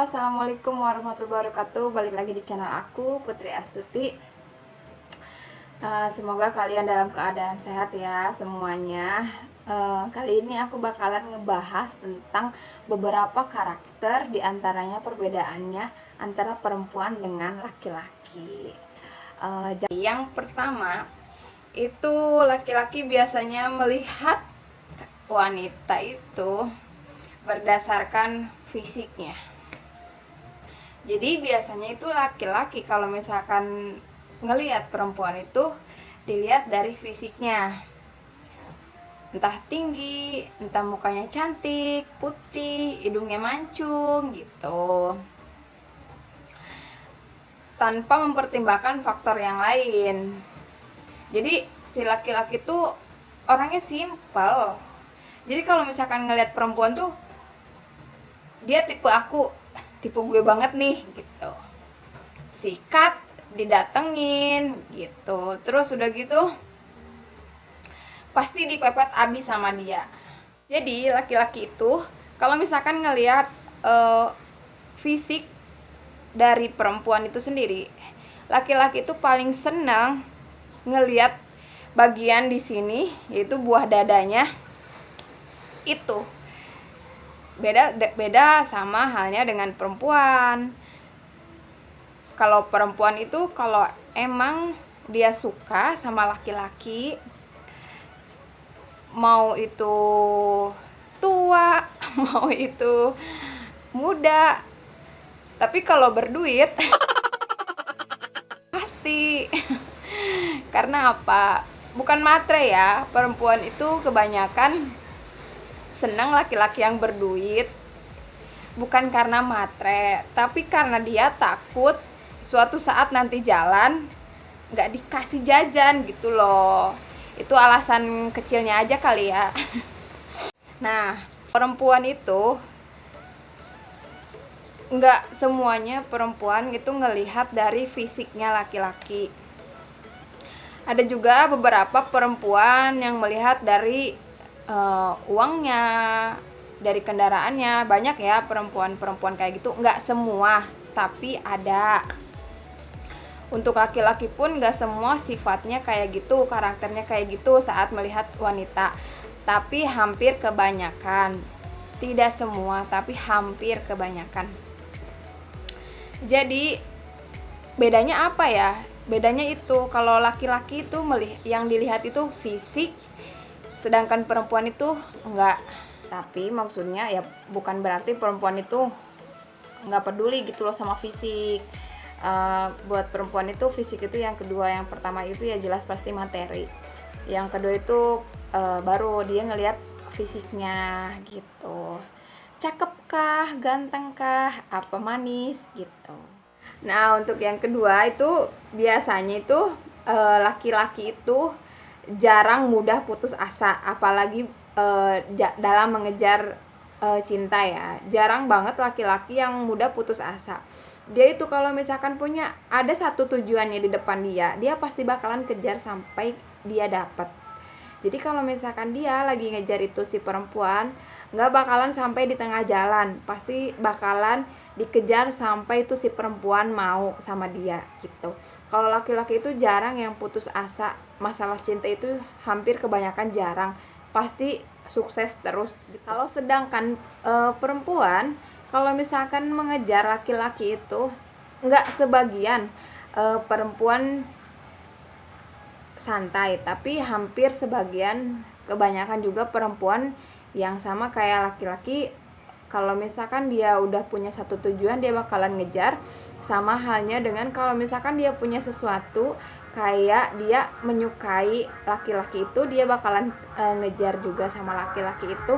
Assalamualaikum warahmatullahi wabarakatuh. Balik lagi di channel aku, Putri Astuti. Semoga kalian dalam keadaan sehat ya semuanya. Kali ini aku bakalan ngebahas tentang beberapa karakter, diantaranya perbedaannya antara perempuan dengan laki-laki. Jadi yang pertama itu, laki-laki biasanya melihat wanita itu berdasarkan fisiknya. Jadi biasanya itu laki-laki kalau misalkan ngelihat perempuan itu dilihat dari fisiknya. Entah tinggi, entah mukanya cantik, putih, hidungnya mancung gitu. Tanpa mempertimbangkan faktor yang lain. Jadi si laki-laki tuh orangnya simpel. Jadi kalau misalkan ngelihat perempuan tuh, dia tipe gue banget nih gitu, sikat, didatengin gitu, terus udah gitu pasti dipepet abis sama dia. Jadi laki-laki itu kalau misalkan ngelihat fisik dari perempuan itu sendiri, laki-laki itu paling senang ngelihat bagian di sini, yaitu buah dadanya. Itu beda sama halnya dengan perempuan. Kalau perempuan itu kalau emang dia suka sama laki-laki, mau itu tua, mau itu muda, tapi kalau berduit pasti. Karena apa? Bukan matre ya, perempuan itu kebanyakan senang laki-laki yang berduit, bukan karena matre, tapi karena dia takut suatu saat nanti jalan nggak dikasih jajan gitu loh. Itu alasan kecilnya aja kali ya. Nah, perempuan itu nggak semuanya perempuan itu ngelihat dari fisiknya laki-laki. Ada juga beberapa perempuan yang melihat dari uangnya, dari kendaraannya. Banyak ya perempuan-perempuan kayak gitu, nggak semua, tapi ada. Untuk laki-laki pun nggak semua sifatnya kayak gitu, karakternya kayak gitu saat melihat wanita, tapi hampir kebanyakan. Tidak semua, tapi hampir kebanyakan. Jadi bedanya apa ya? Bedanya itu kalau laki-laki itu yang dilihat itu fisik, sedangkan perempuan itu enggak. Tapi maksudnya ya bukan berarti perempuan itu enggak peduli gitu loh sama fisik. Buat perempuan itu fisik itu yang kedua. Yang pertama itu ya jelas pasti materi. Yang kedua itu baru dia ngelihat fisiknya gitu. Cakep kah, ganteng kah, apa manis gitu. Nah untuk yang kedua itu biasanya itu laki-laki itu jarang mudah putus asa, apalagi dalam mengejar cinta ya. Jarang banget laki-laki yang mudah putus asa. Dia itu kalau misalkan punya ada satu tujuannya di depan dia, dia pasti bakalan kejar sampai dia dapat. Jadi kalau misalkan dia lagi ngejar itu si perempuan, nggak bakalan sampai di tengah jalan, pasti bakalan dikejar sampai itu si perempuan mau sama dia gitu. Kalau laki-laki itu jarang yang putus asa, masalah cinta itu hampir kebanyakan jarang, pasti sukses terus. Kalau sedangkan perempuan kalau misalkan mengejar laki-laki itu nggak sebagian perempuan santai, tapi hampir sebagian, kebanyakan juga perempuan yang sama kayak laki-laki. Kalau misalkan dia udah punya satu tujuan, dia bakalan ngejar. Sama halnya dengan kalau misalkan dia punya sesuatu, kayak dia menyukai laki-laki itu, dia bakalan ngejar juga sama laki-laki itu.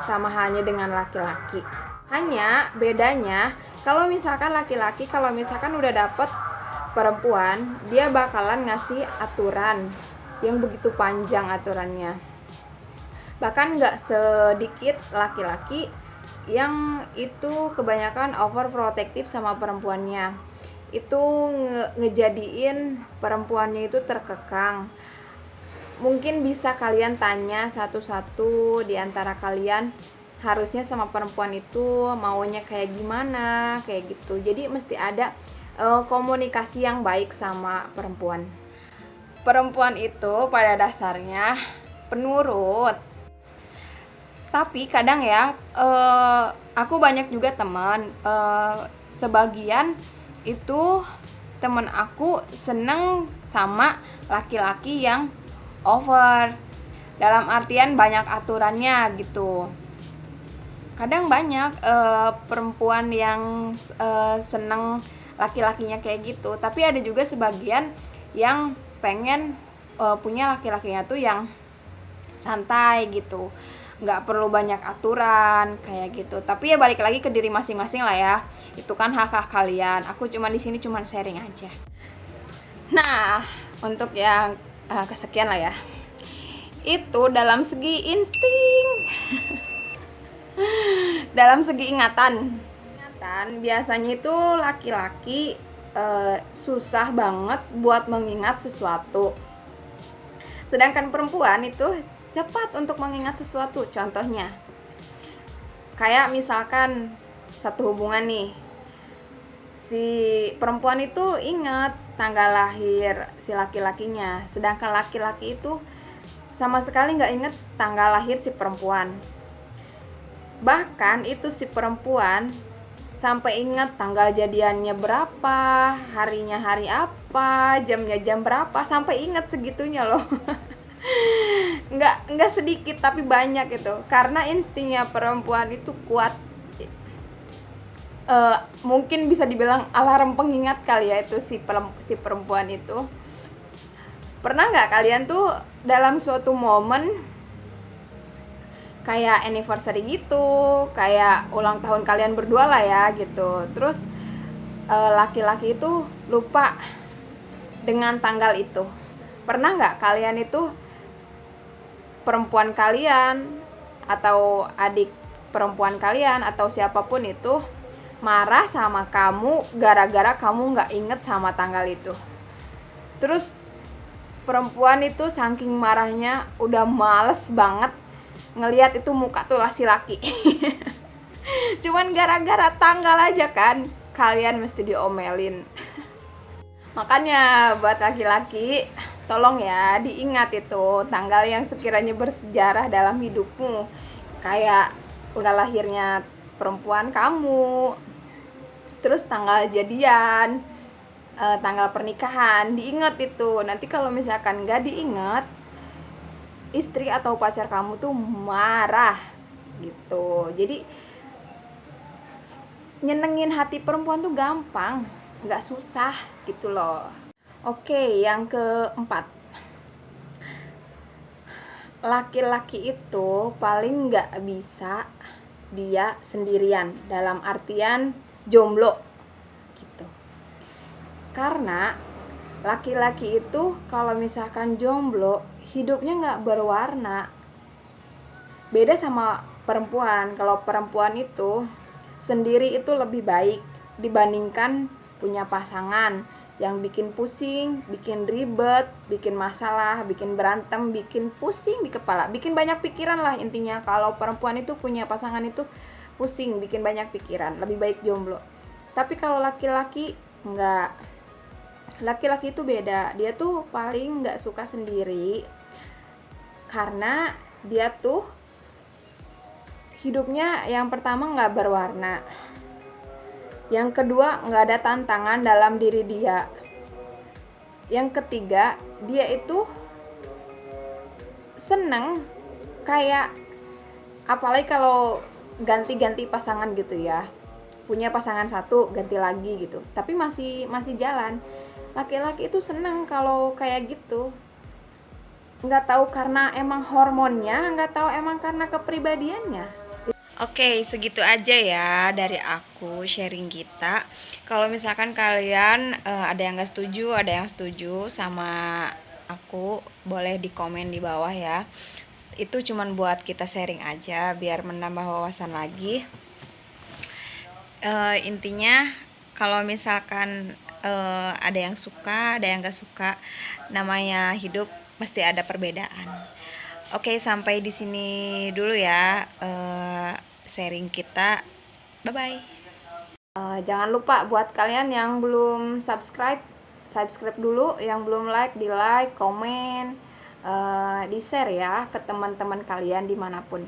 Sama halnya dengan laki-laki. Hanya bedanya kalau misalkan laki-laki kalau misalkan udah dapet perempuan, dia bakalan ngasih aturan yang begitu panjang aturannya. Bahkan gak sedikit laki-laki yang itu kebanyakan overprotective sama perempuannya. Itu ngejadiin perempuannya itu terkekang. Mungkin bisa kalian tanya satu-satu di antara kalian, harusnya sama perempuan itu maunya kayak gimana, kayak gitu. Jadi mesti ada komunikasi yang baik sama perempuan. Perempuan itu pada dasarnya penurut, tapi kadang ya aku banyak juga teman, sebagian itu temen aku seneng sama laki-laki yang over, dalam artian banyak aturannya gitu. Kadang banyak perempuan yang seneng laki-lakinya kayak gitu, tapi ada juga sebagian yang pengen punya laki-lakinya tuh yang santai gitu, nggak perlu banyak aturan kayak gitu. Tapi ya balik lagi ke diri masing-masing lah ya, itu kan hak-hak kalian. Aku cuma di sini cuma sharing aja. Nah, untuk yang kesekian lah ya, itu dalam segi insting. Dalam segi ingatan biasanya itu laki-laki susah banget buat mengingat sesuatu, sedangkan perempuan itu cepat untuk mengingat sesuatu. Contohnya kayak misalkan satu hubungan nih, si perempuan itu ingat tanggal lahir si laki-lakinya, sedangkan laki-laki itu sama sekali nggak ingat tanggal lahir si perempuan. Bahkan itu si perempuan sampai ingat tanggal jadiannya berapa, harinya hari apa, jamnya jam berapa, sampai ingat segitunya loh. nggak sedikit tapi banyak itu, karena instingnya perempuan itu kuat. Mungkin bisa dibilang alarm pengingat kali ya itu si perempuan itu. Pernah nggak kalian tuh dalam suatu momen kayak anniversary gitu, kayak ulang tahun kalian berdua lah ya gitu, terus laki-laki itu lupa dengan tanggal itu? Pernah nggak kalian itu, perempuan kalian atau adik perempuan kalian atau siapapun itu marah sama kamu gara-gara kamu nggak inget sama tanggal itu? Terus perempuan itu saking marahnya udah males banget ngelihat itu muka tuh laki-laki. Cuman gara-gara tanggal aja kan kalian mesti diomelin. Makanya buat laki-laki, tolong ya diingat itu tanggal yang sekiranya bersejarah dalam hidupmu, kayak tanggal lahirnya perempuan kamu, terus tanggal jadian, tanggal pernikahan, diingat itu. Nanti kalau misalkan nggak diingat, istri atau pacar kamu tuh marah gitu. Jadi nyenengin hati perempuan tuh gampang, nggak susah gitu loh. Oke, yang keempat, laki-laki itu paling nggak bisa dia sendirian, dalam artian jomblo gitu. Karena laki-laki itu kalau misalkan jomblo, hidupnya nggak berwarna. Beda sama perempuan. Kalau perempuan itu sendiri itu lebih baik dibandingkan punya pasangan yang bikin pusing, bikin ribet, bikin masalah, bikin berantem, bikin pusing di kepala, bikin banyak pikiran lah intinya. Kalau perempuan itu punya pasangan itu pusing, bikin banyak pikiran, lebih baik jomblo. Tapi kalau laki-laki enggak. Laki-laki itu beda, dia tuh paling nggak suka sendiri karena dia tuh hidupnya yang pertama nggak berwarna, yang kedua nggak ada tantangan dalam diri dia, yang ketiga dia itu seneng kayak, apalagi kalau ganti-ganti pasangan gitu ya, punya pasangan satu ganti lagi gitu, tapi masih jalan. Laki-laki itu seneng kalau kayak gitu. Nggak tahu karena emang hormonnya, nggak tahu emang karena kepribadiannya. Oke, segitu aja ya dari aku sharing kita. Kalau misalkan kalian ada yang nggak setuju, ada yang setuju sama aku, boleh di komen di bawah ya. Itu cuman buat kita sharing aja biar menambah wawasan lagi. Intinya kalau misalkan ada yang suka, ada yang nggak suka, namanya hidup pasti ada perbedaan. Oke, sampai di sini dulu ya. sharing kita. Bye bye. Jangan lupa buat kalian yang belum subscribe dulu, yang belum like, di like, komen, di share ya ke teman-teman kalian dimanapun.